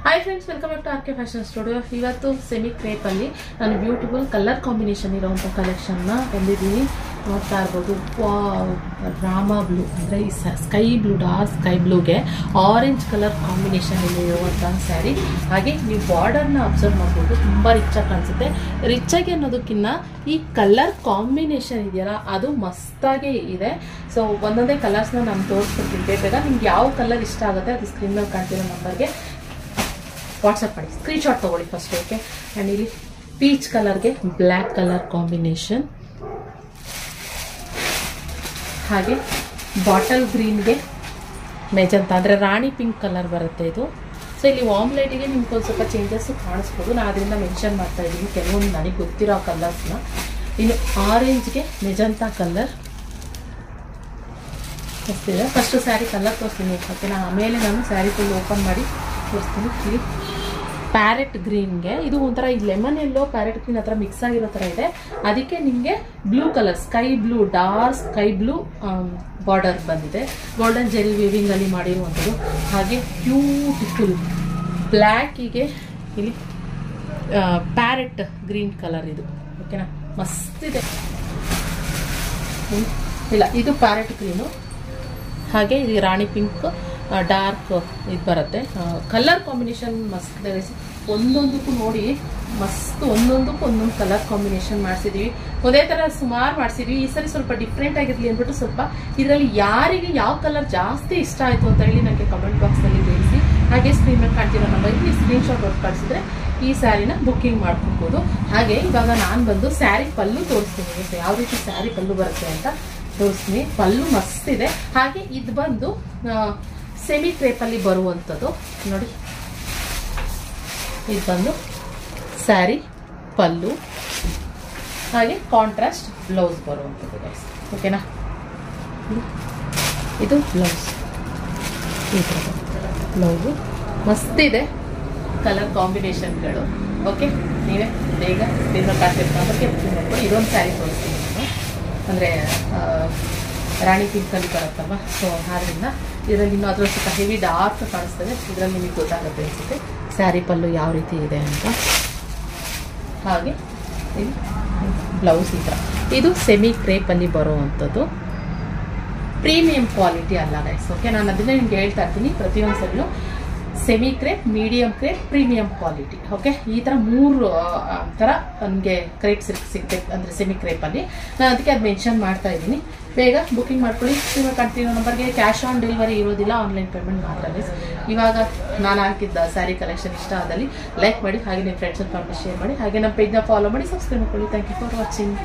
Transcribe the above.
Hi friends welcome back to R K fashion studio. इवತ್ತು semi crepe ಅಲ್ಲಿ ನಾನು beautiful colour combination ಇರುವಂತ collection ನ ತಂದಿದ್ದೀನಿ। ನೋಡ್ತಾ ಇರಬಹುದು ರಾಮಾ ಬ್ಲೂ ಅಂದ್ರೆ ಸ್ಕೈ ಬ್ಲೂ ಡಾರ್ಕ್ ಸ್ಕೈ ಬ್ಲೂಗೆ ಆರೆಂಜ್ ಕಲರ್ ಕಾಂಬಿನೇಷನ್ ಇರುವಂತ ಸ್ಯಾರಿ। ಹಾಗೆ ನೀವು ಬಾರ್ಡರ್ ನ ಅಬ್ಸರ್ವ್ ಮಾಡಬಹುದು, ತುಂಬಾ ರಿಚ್ ಆಗಿ ಕಾಣಿಸುತ್ತೆ। ರಿಚ್ ಆಗಿ ಅನ್ನೋದಕ್ಕಿಂತ ಈ ಕಲರ್ ಕಾಂಬಿನೇಷನ್ ಇದೆಯಲ್ಲ ಅದು ಮಸ್ತಾಗಿ ಇದೆ। ಸೊ ಒಂದೊಂದೇ ಕಲರ್ಸ್ ನ ನಾನು ತೋರಿಸ್ಕೊಡ್ತೀನಿ। ಬೇಗ ನಿಮ್ಗೆ ಯಾವ ಕಲರ್ ಇಷ್ಟ ಆಗುತ್ತೆ ಅದು ಸ್ಕ್ರೀನ್ ಮೇಲೆ ಕಾಣ್ತಿರೋ ನಂಬರ್ಗೆ ವಾಟ್ಸಪ್ ಮಾಡಿ ಸ್ಕ್ರೀನ್ಶಾಟ್ ತಗೊಳ್ಳಿ ಫಸ್ಟ್। ಓಕೆ, ಆ್ಯಂಡ್ ಇಲ್ಲಿ ಪೀಚ್ ಕಲರ್ಗೆ ಬ್ಲ್ಯಾಕ್ ಕಲರ್ ಕಾಂಬಿನೇಷನ್, ಹಾಗೆ ಬಾಟಲ್ ಗ್ರೀನ್ಗೆ ಮೆಜಂತ ಅಂದರೆ ರಾಣಿ ಪಿಂಕ್ ಕಲರ್ ಬರುತ್ತೆ ಇದು। ಸೊ ಇಲ್ಲಿ ವಾರ್ಮ್ ಲೈಟಿಗೆ ನಿಮ್ಗೆ ಒಂದು ಸ್ವಲ್ಪ ಚೇಂಜಸ್ ಕಾಣಿಸ್ಬೋದು, ನಾನು ಅದರಿಂದ ಮೆನ್ಷನ್ ಮಾಡ್ತಾ ಇದ್ದೀನಿ ಕೆಲವೊಂದು ನನಗೆ ಗೊತ್ತಿರೋ ಕಲರ್ಸ್ನ। ಇನ್ನು ಆರೆಂಜ್ಗೆ ಮೆಜಂತಾ ಕಲರ್ ಗೊತ್ತಿದೆ। ಫಸ್ಟು ಸ್ಯಾರಿ ಕಲರ್ ತೋರಿಸ್ತೀನಿ ಓಕೆನಾ, ಆಮೇಲೆ ನಾನು ಸ್ಯಾರಿ ಫುಲ್ ಓಪನ್ ಮಾಡಿ ತೋರಿಸ್ತೀನಿ। ಇಲ್ಲಿ ಪ್ಯಾರೆಟ್ ಗ್ರೀನ್ಗೆ ಇದು ಒಂಥರ ಈ ಲೆಮನ್ ಎಲ್ಲೋ ಪ್ಯಾರೆಟ್ ಗ್ರೀನ್ ಹತ್ರ ಮಿಕ್ಸ್ ಆಗಿರೋ ಥರ ಇದೆ, ಅದಕ್ಕೆ ನಿಮಗೆ blue colour sky blue dark sky blue border ಬಂದಿದೆ, ಗೋಲ್ಡನ್ ಜೆರಿ ವೀವಿಂಗ್ ಅಲ್ಲಿ ಮಾಡಿರುವಂಥದ್ದು। ಹಾಗೆ ಬ್ಯೂಟಿಫುಲ್ ಬ್ಲ್ಯಾಕಿಗೆ ಇಲ್ಲಿ ಪ್ಯಾರೆಟ್ ಗ್ರೀನ್ ಕಲರ್ ಇದು ಓಕೆನಾ, ಮಸ್ತ್ ಇದೆ। ಇಲ್ಲ ಇದು ಪ್ಯಾರೆಟ್ ಗ್ರೀನು, ಹಾಗೆ ಇದು ರಾಣಿ ಪಿಂಕ್ ಡಾರ್ಕ್ ಇದು ಬರುತ್ತೆ। ಕಲರ್ ಕಾಂಬಿನೇಷನ್ ಮಸ್ತ್ ಇದೆ, ಒಂದೊಂದಕ್ಕೂ ನೋಡಿ ಮಸ್ತ್ ಒಂದೊಂದಕ್ಕೂ ಒಂದೊಂದು ಕಲರ್ ಕಾಂಬಿನೇಷನ್ ಮಾಡಿಸಿದೀವಿ। ಒಂದೇ ಥರ ಸುಮಾರು ಮಾಡಿಸಿದ್ವಿ, ಈ ಸರಿ ಸ್ವಲ್ಪ ಡಿಫ್ರೆಂಟ್ ಆಗಿರಲಿ ಅಂದ್ಬಿಟ್ಟು ಸ್ವಲ್ಪ ಇದರಲ್ಲಿ ಯಾರಿಗೆ ಯಾವ ಕಲರ್ ಜಾಸ್ತಿ ಇಷ್ಟ ಆಯಿತು ಅಂತ ಹೇಳಿ ನನಗೆ ಕಮೆಂಟ್ ಬಾಕ್ಸ್ನಲ್ಲಿ ತಿಳಿಸಿ। ಹಾಗೆ ಸ್ಕ್ರೀನ್ ಮೇಲೆ ಕಾಣ್ತಿರೋ ನಂಬರ್ಗೆ ಈ ಸ್ಕ್ರೀನ್ಶಾಟ್ ಹೊರತು ಕಳಿಸಿದ್ರೆ ಈ ಸ್ಯಾರಿನ ಬುಕ್ಕಿಂಗ್ ಮಾಡ್ಕೊಬೋದು। ಹಾಗೆ ಇವಾಗ ನಾನು ಬಂದು ಸ್ಯಾರಿ ಪಲ್ಲು ತೋರಿಸ್ತೀನಿ, ಯಾವ ರೀತಿ ಸ್ಯಾರಿ ಪಲ್ಲು ಬರುತ್ತೆ ಅಂತ ತೋರಿಸ್ತೀನಿ। ಪಲ್ಲು ಮಸ್ತ್ ಇದೆ। ಹಾಗೆ ಇದು ಬಂದು ಸೆಮಿ ಕ್ರೇಪಲ್ಲಿ ಬರುವಂಥದ್ದು ನೋಡಿ, ಇದು ಬಂದು ಸ್ಯಾರಿ ಪಲ್ಲು, ಹಾಗೆ ಕಾಂಟ್ರಾಸ್ಟ್ ಬ್ಲೌಸ್ ಬರುವಂಥದ್ದು ಗೈಸ್ ಓಕೆನಾ। ಇದು ಬ್ಲೌಸ್, ಈ ಥರ ಬ್ಲೌಸು ಮಸ್ತ್ ಇದೆ ಕಲರ್ ಕಾಂಬಿನೇಷನ್ಗಳು ಓಕೆ। ನೀವೇ ಬೇಗ ಸ್ಕ್ರೀನ್ ಕಾಡ್ತಿರ್ತಾರೆ ಮಾಡ್ಕೊಂಡು ಇದೊಂದು ಸ್ಯಾರಿ ತೋರಿಸ್ತೀನಿ ನಾನು, ಅಂದರೆ ರಾಣಿ ಪಿಂಕಲ್ಲಿ ಬರುತ್ತಲ್ವ, ಸೊ ಆದ್ದರಿಂದ ಇದರಲ್ಲಿ ಇನ್ನೂ ಅದರ ಸ್ವಲ್ಪ ಹೆವಿ ಡಾರ್ಕ್ ಕಾಣಿಸ್ತದೆ, ಇದರಲ್ಲಿ ನಿಮಗೆ ಗೊತ್ತಾಗುತ್ತೆ ಅನಿಸುತ್ತೆ ಸ್ಯಾರಿ ಪಲ್ಲು ಯಾವ ರೀತಿ ಇದೆ ಅಂತ। ಹಾಗೆ ಇದು ಬ್ಲೌಸ್ ಈ ಥರ, ಇದು ಸೆಮಿ ಕ್ರೇಪಲ್ಲಿ ಬರುವಂಥದ್ದು, ಪ್ರೀಮಿಯಂ ಕ್ವಾಲಿಟಿ ಅಲ್ಲ ಗೈಸ್ ಓಕೆ। ನಾನು ಅದನ್ನೇ ನಿಮ್ಗೆ ಹೇಳ್ತಾ ಇರ್ತೀನಿ ಪ್ರತಿಯೊಂದು ಸರಿಯೂ, semi crepe, medium crepe, premium quality okay. ಈ ಥರ ಮೂರು ಥರ ನನಗೆ ಕ್ರೇಪ್ ಸಿಗ್ಬೇಕು ಅಂದರೆ ಸೆಮಿ ಕ್ರೇಪಲ್ಲಿ, ನಾನು ಅದಕ್ಕೆ ಅದು ಮೆನ್ಷನ್ ಮಾಡ್ತಾ ಇದ್ದೀನಿ। ಬೇಗ ಬುಕ್ಕಿಂಗ್ ಮಾಡ್ಕೊಳ್ಳಿ, ನಿಮಗೆ ಕಾಣ್ತಿರೋ ನಂಬರ್ಗೆ ಕ್ಯಾಶ್ ಆನ್ ಡೆಲಿವರಿ ಇರೋದಿಲ್ಲ, ಆನ್ಲೈನ್ ಪೇಮೆಂಟ್ ಮಾತ್ರ ಗೈಸ್। ಇವಾಗ ನಾನು ಹಾಕಿದ್ದ ಸ್ಯಾರಿ ಕಲೆಕ್ಷನ್ ಇಷ್ಟ ಆದಲ್ಲಿ ಲೈಕ್ ಮಾಡಿ, ಹಾಗೆ ನಿಮ್ಮ ಫ್ರೆಂಡ್ಸ್ ಅಂಡ್ ಫ್ಯಾಮಿಲಿ ಶೇರ್ ಮಾಡಿ, ಹಾಗೆ ನಮ್ಮ ಪೇಜ್ನ ಫಾಲೋ ಮಾಡಿ, ಸಬ್ಸ್ಕ್ರೈಬ್ ಮಾಡ್ಕೊಳ್ಳಿ। Thank you for watching.